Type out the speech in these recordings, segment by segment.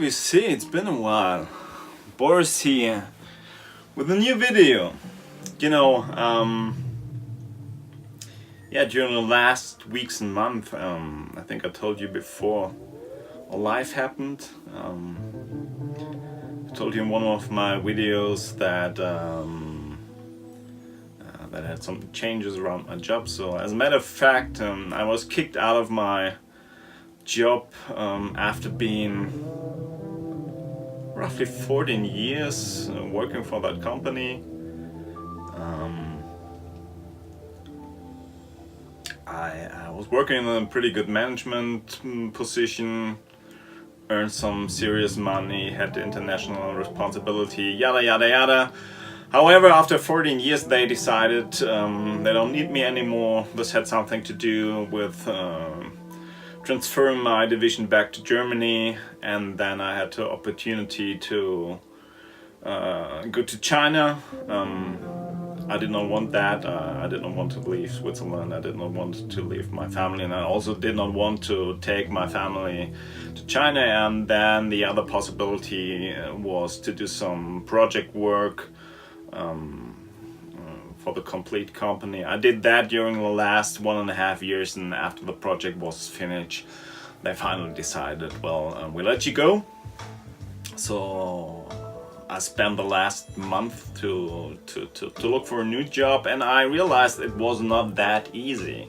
Xlvi, it's been a while. Boris here with a new video. During the last weeks and month, I think I told you before, a life happened. I told you in one of my videos that that I had some changes around my job. So as a matter of fact, I was kicked out of my job after being roughly 14 years working for that company. I was working in a pretty good management position, earned some serious money, had the international responsibility, yada yada yada. However, after 14 years they decided they don't need me anymore. This had something to do with transferring my division back to Germany, and then I had the opportunity to go to China. I did not want that. I did not want to leave Switzerland. I did not want to leave my family, and I also did not want to take my family to China. And then the other possibility was to do some project work for the complete company. I did that during the last 1.5 years, and after the project was finished, they finally decided, well, we'll let you go. So I spent the last month to look for a new job, and I realized it was not that easy.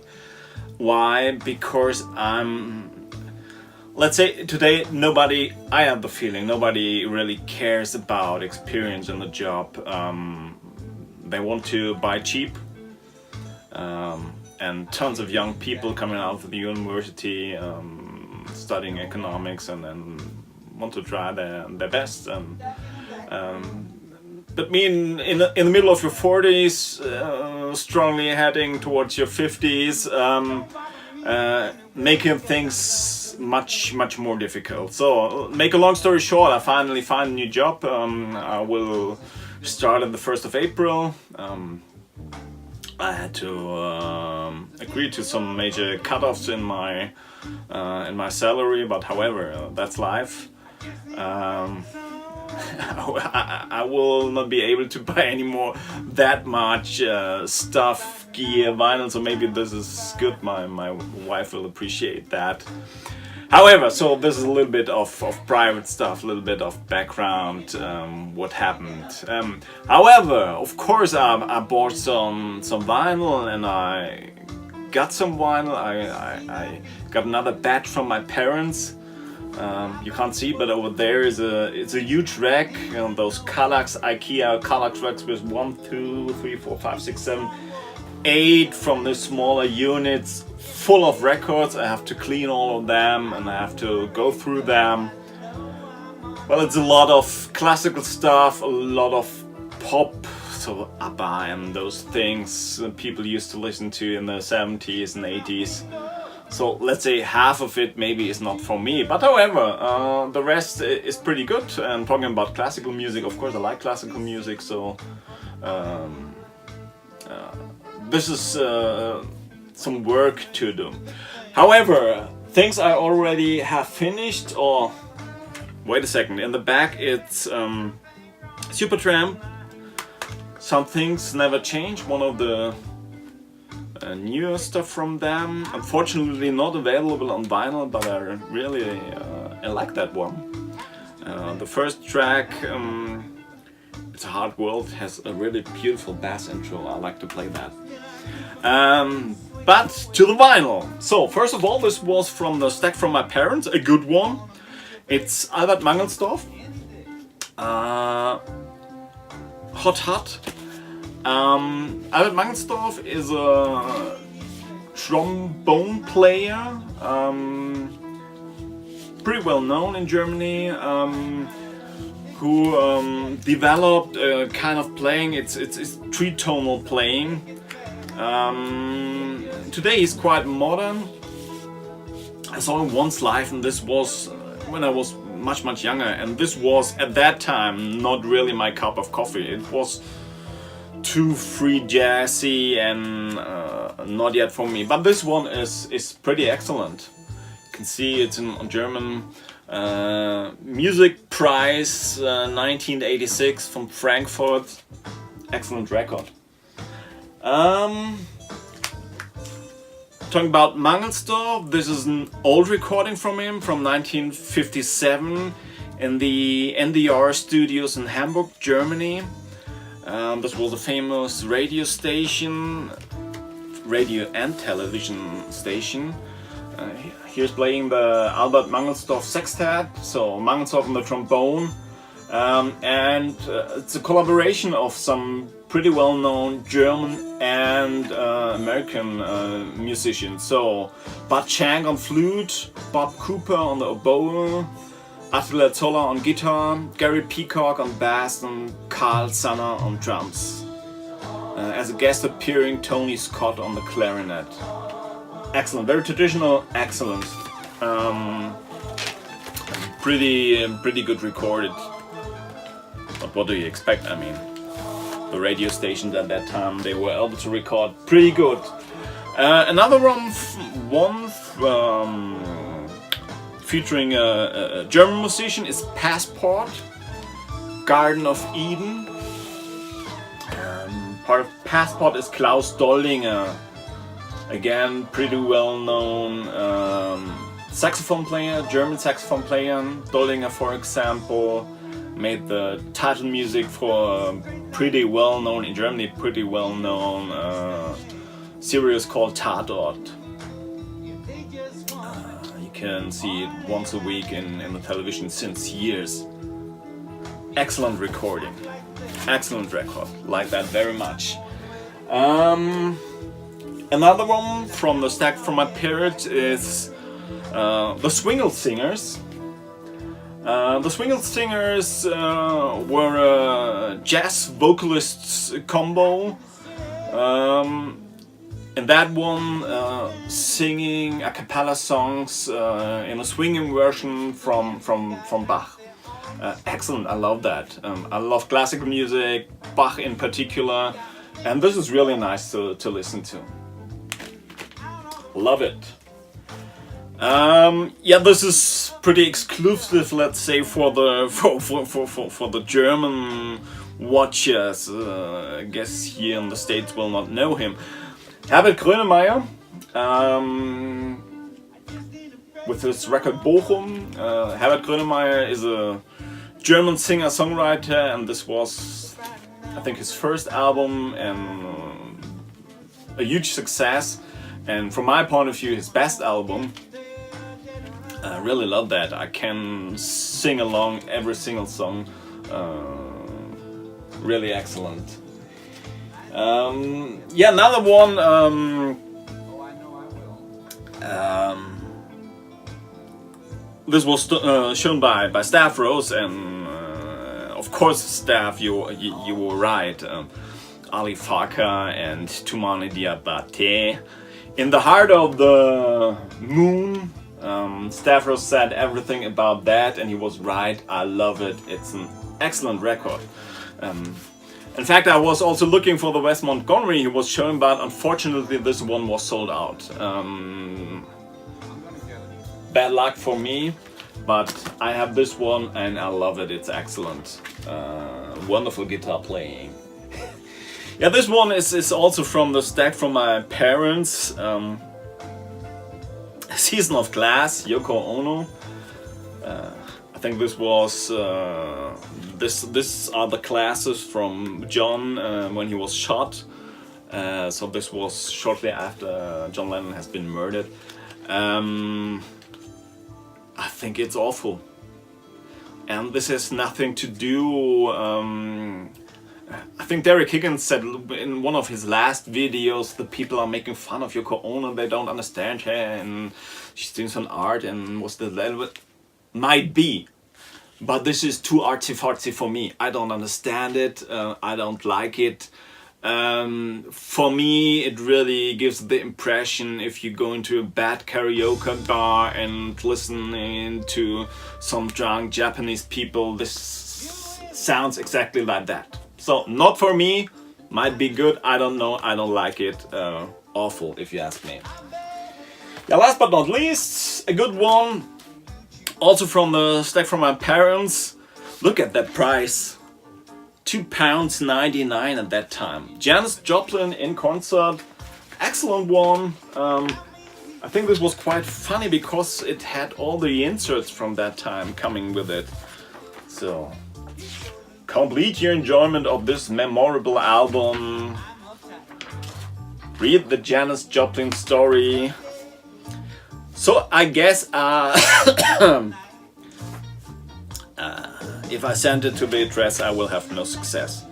Why? Because let's say today I have the feeling nobody really cares about experience in the job. They want to buy cheap, and tons of young people coming out of the university studying economics and then want to try their best. But me in the middle of your 40s, strongly heading towards your 50s, making things much more difficult. So make a long story short, I finally find a new job. I will start on the 1st of April. I had to agree to some major cutoffs in my salary, but however, that's life. I will not be able to buy anymore that much stuff, gear, vinyl, so maybe this is good. My wife will appreciate that. However, so this is a little bit of private stuff, a little bit of background, what happened. However, of course, I bought some vinyl, and I got some vinyl. I got another batch from my parents. You can't see, but over there it's a huge rack. Those Kallax, IKEA Kallax racks with 1, 2, 3, 4, 5, 6, 7, 8 from the smaller units, full of records. I have to clean all of them, and I have to go through them. Well, it's a lot of classical stuff, a lot of pop, so ABBA and those things people used to listen to in the 70s and 80s. So let's say half of it maybe is not for me, but however, the rest is pretty good. And talking about classical music, of course I like classical music, so this is some work to do. However, things I already have finished, or wait a second, in the back it's Supertramp, Some Things Never Change, one of the newer stuff from them. Unfortunately not available on vinyl, but I really I like that one. The first track, It's a Hard World, has a really beautiful bass intro. I like to play that. But to the vinyl. So first of all, this was from the stack from my parents, a good one. It's Albert Mangelsdorff, Hot. Albert Mangelsdorff is a trombone player, pretty well known in Germany, who developed a kind of playing. It's tritonal playing. Today he's quite modern. I saw him once live, and this was when I was much younger, and this was at that time not really my cup of coffee. It was too free jazzy and not yet for me, but this one is pretty excellent. You can see it's in German. Music Prize 1986 from Frankfurt. Excellent record. Talking about Mangelsdorf, this is an old recording from him from 1957 in the NDR studios in Hamburg, Germany. This was a famous radio station, radio and television station. Here's playing the Albert Mangelsdorf Sextet, so Mangelsdorf on the trombone, and it's a collaboration of some pretty well-known German and American musicians. So Bud Shank on flute, Bob Cooper on the oboe, Attila Zoller on guitar, Gary Peacock on bass, and Carl Zanner on drums. As a guest appearing, Tony Scott on the clarinet. Excellent, very traditional, excellent. Pretty good recorded. But what do you expect? I mean, the radio stations at that time, they were able to record pretty good. Another one featuring a German musician is Passport, Garden of Eden. Part of Passport is Klaus Doldinger. Again, pretty well-known saxophone player, German saxophone player. Doldinger, for example, made the title music for a pretty well-known, in Germany, pretty well-known series called Tatort. You can see it once a week in the television since years. Excellent recording, excellent record, like that very much. Another one from the stack from my period is the Swingle Singers. The Swingle Singers were a jazz vocalists combo. And that one singing a cappella songs in a swinging version from Bach. Excellent, I love that. I love classical music, Bach in particular, and this is really nice to listen to. Love it. Yeah, this is pretty exclusive, let's say, for the German watchers. I guess here in the States will not know him. Herbert Grönemeyer, with his record Bochum. Herbert Grönemeyer is a German singer-songwriter, and this was, I think, his first album and a huge success. And from my point of view, his best album. I really love that. I can sing along every single song. Really excellent. Yeah, another one. This was shown by Stavros, and of course, Stav, you were right. Ali Farka and Toumani Diabate. In the Heart of the Moon, Stavros said everything about that, and he was right. I love it. It's an excellent record. In fact, I was also looking for the Wes Montgomery he was showing, but unfortunately this one was sold out. Bad luck for me, but I have this one and I love it. It's excellent. Wonderful guitar playing. Yeah, this one is also from the stack from my parents. Season of Glass, Yoko Ono. I think this was this are the classes from John when he was shot. So this was shortly after John Lennon has been murdered. I think it's awful, and this has nothing to do. I think Derek Higgins said in one of his last videos, the people are making fun of Yoko Ono, they don't understand her, and she's doing some art, and what's the level? Might be, but this is too artsy-fartsy for me. I don't understand it, I don't like it. For me, it really gives the impression if you go into a bad karaoke bar and listen to some drunk Japanese people, this sounds exactly like that. So, not for me, might be good, I don't know, I don't like it. Awful, if you ask me. Yeah, last but not least, a good one. Also from the stack from my parents. Look at that price. £2.99 at that time. Janis Joplin in concert. Excellent one. I think this was quite funny because it had all the inserts from that time coming with it. So, complete your enjoyment of this memorable album. Read the Janis Joplin story. So I guess if I send it to the address, I will have no success.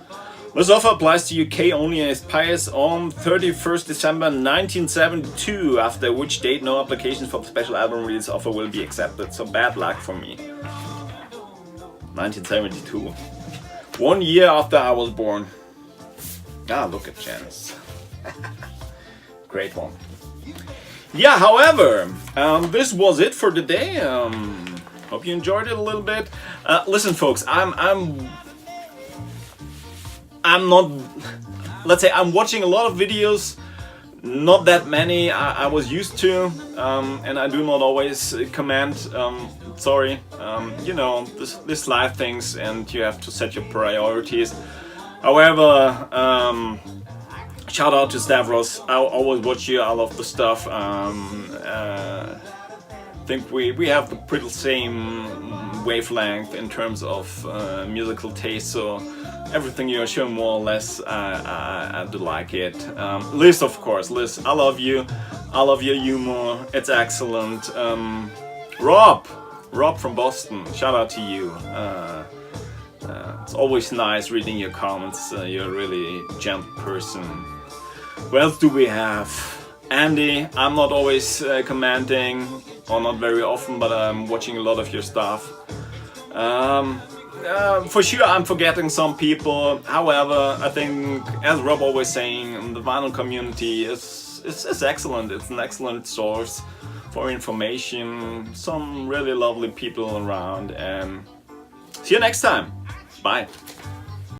This offer applies to UK only and expires on 31st December 1972, after which date no applications for the special album release offer will be accepted. So bad luck for me. 1972. 1 year after I was born. Ah, look at Janis. Great one. Yeah, however, this was it for today. Hope you enjoyed it a little bit. Listen, folks, I'm not, let's say I'm watching a lot of videos, not that many I was used to, and I do not always comment, sorry, you know, this life things, and you have to set your priorities. However, shout out to Stavros, I always watch you, I love the stuff. I think we have the pretty same wavelength in terms of musical taste, so everything you're showing more or less, I do like it. Liz, of course, Liz, I love you. I love your humor, it's excellent. Rob from Boston, shout out to you. It's always nice reading your comments, you're a really gentle person. What else do we have? Andy, I'm not always commenting, or not very often, but I'm watching a lot of your stuff. For sure I'm forgetting some people, however, I think, as Rob always saying, the vinyl community is excellent. It's an excellent source for information, some really lovely people around, and see you next time. Bye.